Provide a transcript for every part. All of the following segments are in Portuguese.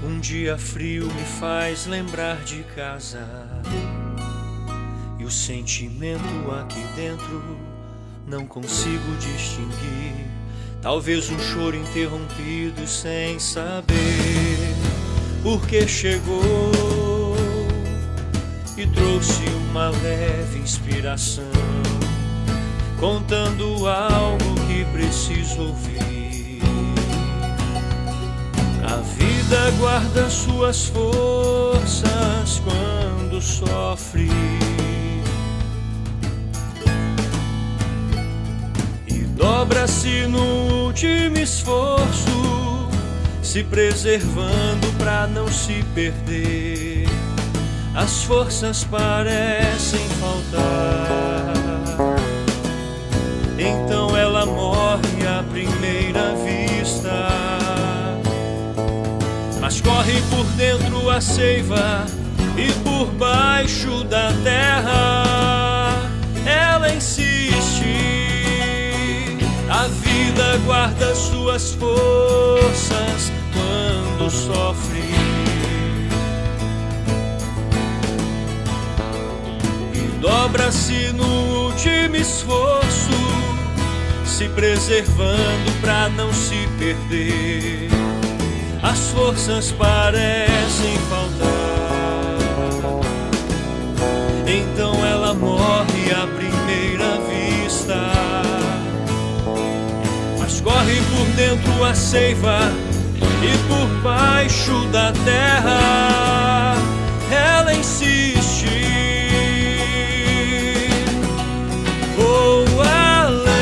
Um dia frio me faz lembrar de casa, e o sentimento aqui dentro não consigo distinguir. Talvez um choro interrompido sem saber por que chegou, e trouxe uma leve inspiração, contando algo que preciso ouvir. A vida guarda suas forças quando sofre, e dobra-se no último esforço, se preservando pra não se perder. As forças parecem faltar, então ela morre à primeira vista. Mas corre por dentro a seiva, e por baixo da terra ela insiste. A vida guarda suas forças quando sofre, e dobra-se no último esforço, se preservando pra não se perder. As forças parecem faltar, então ela morre à primeira vista. Mas corre por dentro a seiva, e por baixo da terra ela insiste. Vou além,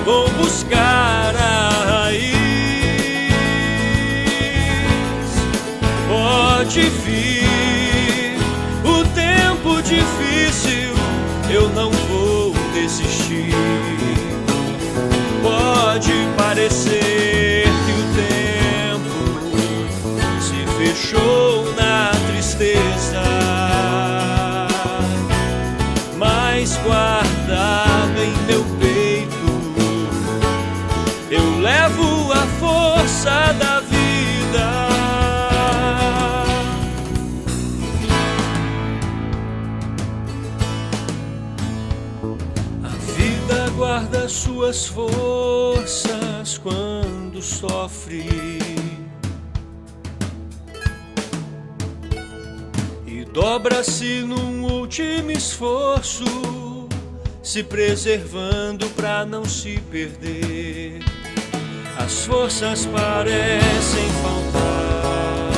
vou buscar a raiz. Pode vir o tempo difícil, eu não vou desistir. Pode parecer que o tempo se fechou na tristeza, mas guardado em meu peito eu levo a força da vida. Guarda suas forças quando sofre, e dobra-se num último esforço, se preservando pra não se perder. As forças parecem faltar,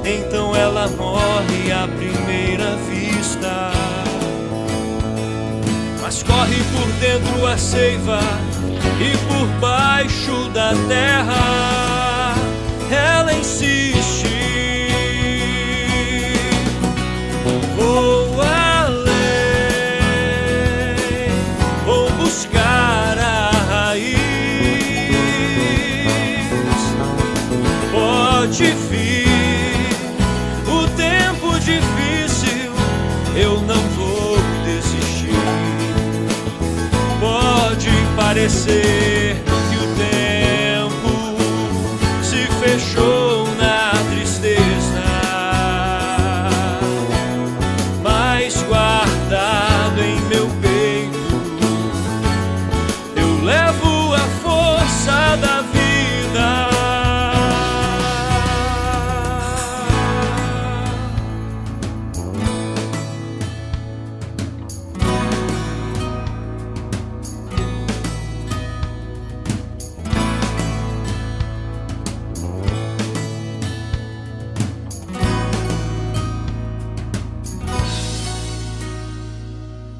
então ela morre à primeira vista. Mas corre por dentro a seiva, e por